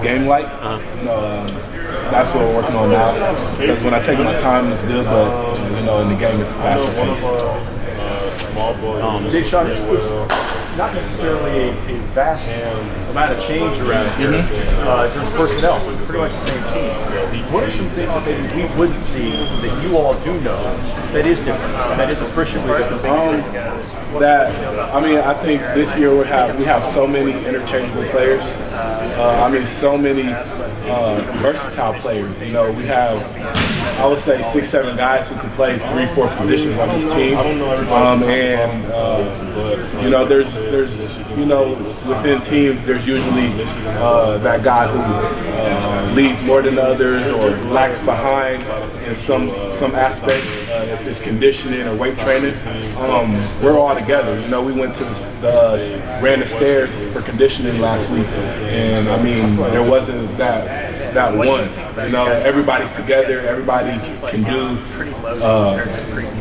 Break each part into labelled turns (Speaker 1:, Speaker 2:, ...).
Speaker 1: game-like. That's what we're working on now. Because when I take my time, it's good, but in the game, it's faster pace.
Speaker 2: Jae'Sean, it's not necessarily a vast amount of change around here in terms of personnel. Pretty much the same team. What are some things that maybe we wouldn't see that you all do know that is different, that is appreciably different?
Speaker 1: I think this year we have so many interchangeable players. So many versatile players. We have, I would say, 6-7 guys who can play 3-4 positions on this team. There's within teams, there's usually that guy who leads more than others or lags behind in some aspects. If it's conditioning or weight training, we're all together. We went to ran the stairs for conditioning last week, and there wasn't that one. Everybody's together. Everybody can do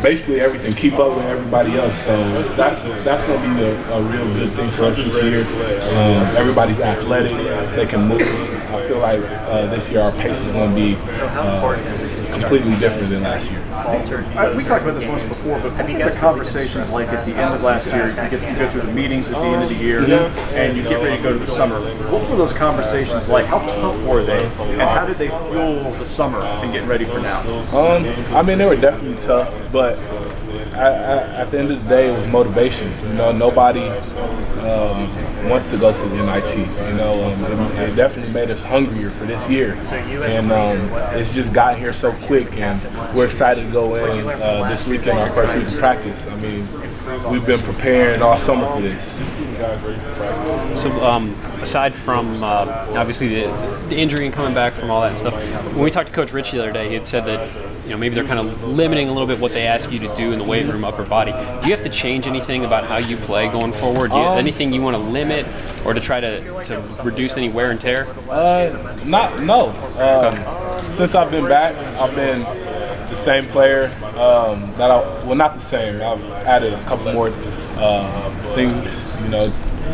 Speaker 1: basically everything. Keep up with everybody else. So that's going to be a real good thing for us this year. Everybody's athletic. They can move. I feel like this year our pace is going to be completely different than last year.
Speaker 2: We talked about this once before, but the conversations like at the end of last year, you go through the meetings at the end of the year, and you get ready to go to the summer. What were those conversations like? How tough were they? And how did they fuel the summer and getting ready for now?
Speaker 1: They were definitely tough, but at the end of the day, it was motivation. Nobody wants to go to the NIT. It definitely made us hungrier for this year, and it's just gotten here so quick, and we're excited to go in this weekend, our first week of practice. We've been preparing all summer for this.
Speaker 3: So aside from obviously the injury and coming back from all that stuff, when we talked to Coach Rich the other day, he had said that maybe they're kind of limiting a little bit what they ask you to do in the weight room, upper body. Do you have to change anything about how you play going forward? Do you have anything you want to limit or to try to reduce any wear and tear?
Speaker 1: No. Since I've been back, I've been the same player. Not the same. I've added a couple more things.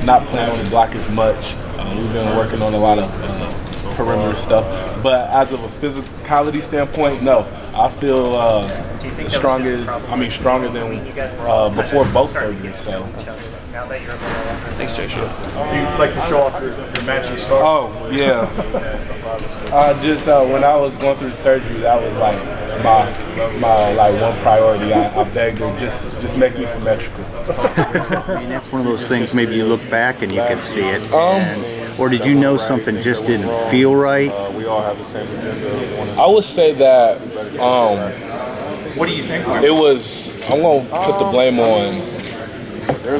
Speaker 1: Not playing on the block as much. We've been working on a lot of perimeter stuff. But as of a physicality standpoint, no. I feel stronger than before both surgeries. So.
Speaker 3: Thanks, Jae'Sean.
Speaker 2: You'd like to show off your matching star?
Speaker 1: Oh, yeah. When I was going through the surgery, that was like my one priority. I begged her, just make me symmetrical.
Speaker 4: That's one of those things, maybe you look back and you can see it. Or did you know something just didn't feel right?
Speaker 1: I would say that
Speaker 4: what do you think?
Speaker 1: I'm going to put the blame on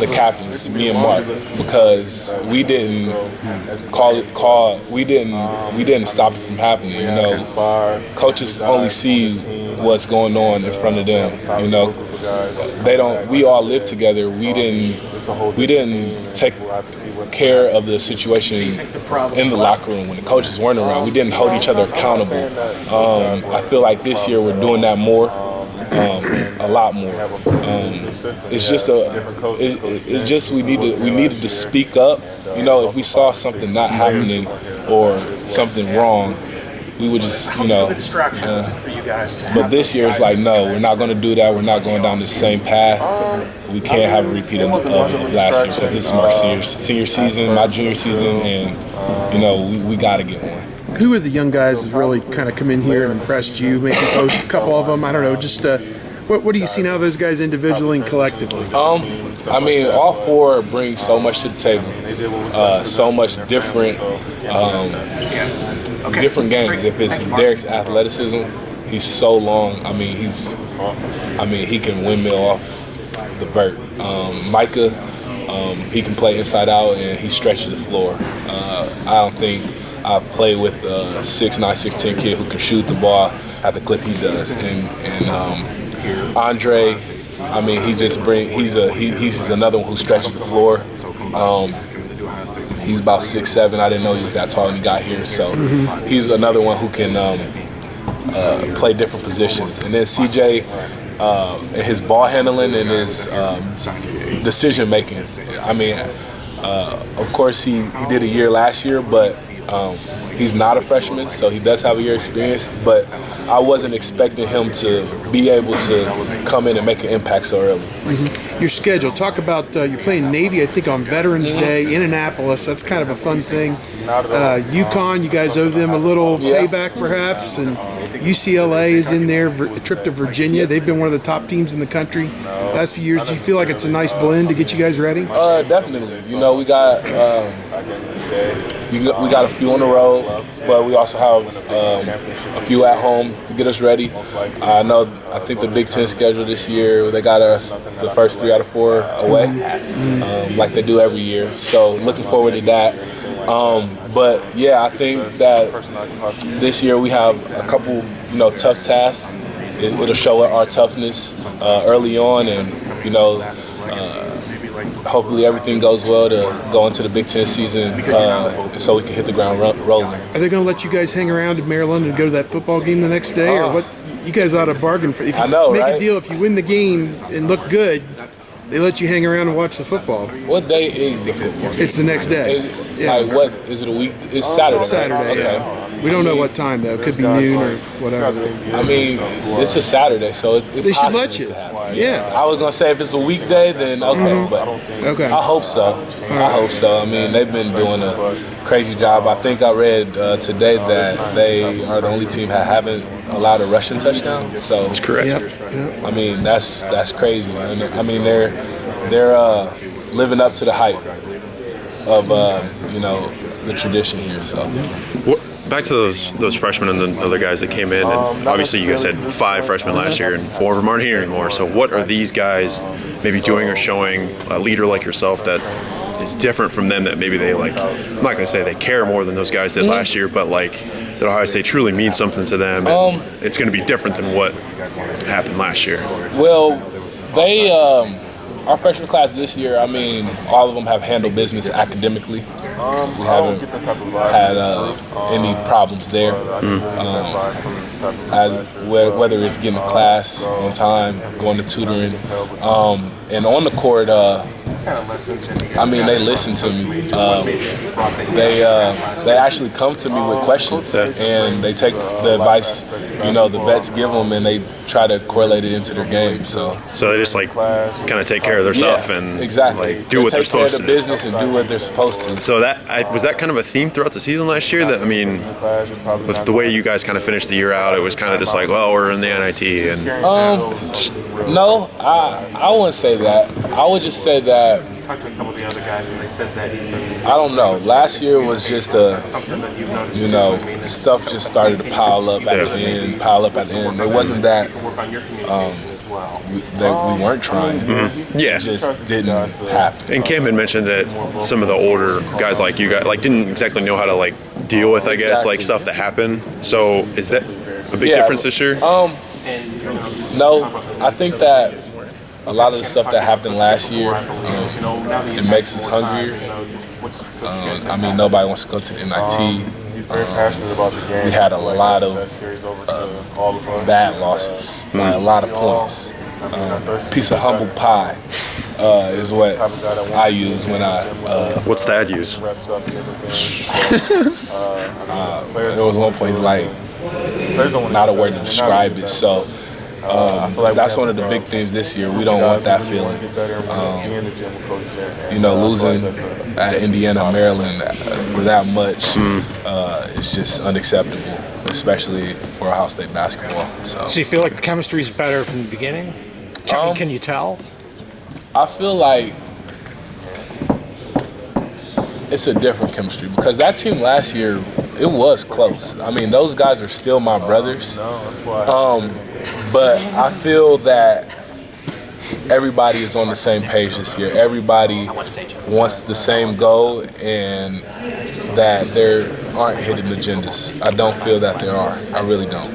Speaker 1: the captains, me and Mark, because we didn't we didn't stop it from happening. Coaches only see what's going on in front of them. We all live together. We didn't take care of the situation in the locker room when the coaches weren't around. We didn't hold each other accountable. I feel like this year we're doing that more. A lot more. We needed to speak up. If we saw something not happening or something wrong, we would just, but this year it's like, no, we're not going to do that. We're not going down the same path. We can't have a repeat of last year because this is Mark's senior season, my junior season, and we got to get one.
Speaker 5: Who are the young guys that really kind of come in here and impressed you? Maybe a couple of them. I don't know. Just what do you see now of those guys individually and collectively?
Speaker 1: All four bring so much to the table. So much different games. If it's Derek's athleticism, he's so long. He can windmill off the vert. Micah, he can play inside out and he stretches the floor. I don't think I've played with a 6'9", 6'10" kid who can shoot the ball at the clip he does. And Andre, he's another one who stretches the floor. He's about 6'7". I didn't know he was that tall when he got here. So he's another one who can play different positions. And then CJ, and his ball handling and his decision making. Of course he did a year last year, but He's not a freshman, so he does have a year experience, but I wasn't expecting him to be able to come in and make an impact so early.
Speaker 5: Mm-hmm. Your schedule. Talk about you're playing Navy, I think, on Veterans Day in Annapolis. That's kind of a fun thing. UConn, you guys owe them a little payback, perhaps, and UCLA is in there. A trip to Virginia. They've been one of the top teams in the country last few years. Do you feel like it's a nice blend to get you guys ready?
Speaker 1: Definitely. You know, we got a few on the road, but we also have a few at home to get us ready. I think the Big Ten schedule this year, they got us the first 3 out of 4 away, like they do every year. So looking forward to that. But yeah, I think that this year we have a couple, tough tasks. It'll show our toughness early on, and hopefully everything goes well to go into the Big Ten season so we can hit the ground rolling.
Speaker 5: Are they going to let you guys hang around in Maryland and go to that football game the next day, or what? You guys ought to bargain for. If you make a deal, if you win the game and look good, they let you hang around and watch the football.
Speaker 1: What day is the football?
Speaker 5: It's the next day.
Speaker 1: Like what? Is it a week? It's Saturday.
Speaker 5: Saturday.
Speaker 1: Okay.
Speaker 5: Yeah. We don't know what time though. It could be noon or whatever.
Speaker 1: I mean, it's a Saturday, so
Speaker 5: they should let you. Yeah.
Speaker 1: I was gonna say if it's a weekday, then okay, but I hope so. I hope so. I mean, they've been doing a crazy job. I think I read today that they are the only team that haven't allowed a rushing touchdown. So
Speaker 3: that's correct.
Speaker 5: Yep.
Speaker 1: I mean, that's crazy. And I mean, they're living up to the hype of the tradition here. So.
Speaker 6: Back to those freshmen and the other guys that came in, and obviously you guys had 5 freshmen last year, and 4 of them aren't here anymore. So what are these guys maybe doing or showing a leader like yourself that is different from them, that maybe they I'm not going to say they care more than those guys did last year, but that Ohio State truly means something to them, and it's going to be different than what happened last year?
Speaker 1: Well, they our freshman class this year, I mean, all of them have handled business academically. We haven't had any problems there. Whether it's getting to class on time, going to tutoring, and on the court, I mean, they listen to me. They actually come to me with questions, and they take the advice, the vets give them, and they try to correlate it into their game. So
Speaker 6: they just kind of take care of their stuff and
Speaker 1: exactly
Speaker 6: do what they're supposed to
Speaker 1: do. Take care of the business and do what they're supposed to.
Speaker 6: So was that kind of a theme throughout the season last year? That, I mean, with the way you guys kind of finished the year out, it was kind of just like, well, we're in the NIT and.
Speaker 1: No, I wouldn't say that. I would just say that. I don't know. Last year was just stuff just started to pile up at the end. It wasn't that we weren't trying.
Speaker 6: Yeah.
Speaker 1: It just didn't happen.
Speaker 6: And Cam had mentioned that some of the older guys like you guys didn't exactly know how to deal with, I guess, stuff that happened. So is that a big difference this year?
Speaker 1: No, I think that a lot of the stuff that happened last year, it makes us hungrier. I mean, nobody wants to go to the NIT. We had a lot of bad losses, a lot of points. Piece of humble pie is what I use when I.
Speaker 6: What's Thad use?
Speaker 1: There was one point not a word to describe it. So. That's one of the big things this year. We don't want that feeling. Losing at Indiana, Maryland for that much is just unacceptable, especially for Ohio State basketball.
Speaker 7: So you feel like the chemistry is better from the beginning? Can you tell?
Speaker 1: I feel like it's a different chemistry because that team last year, it was close. I mean, those guys are still my brothers. But I feel that everybody is on the same page this year. Everybody wants the same goal, and that there aren't hidden agendas. I don't feel that there are. I really don't.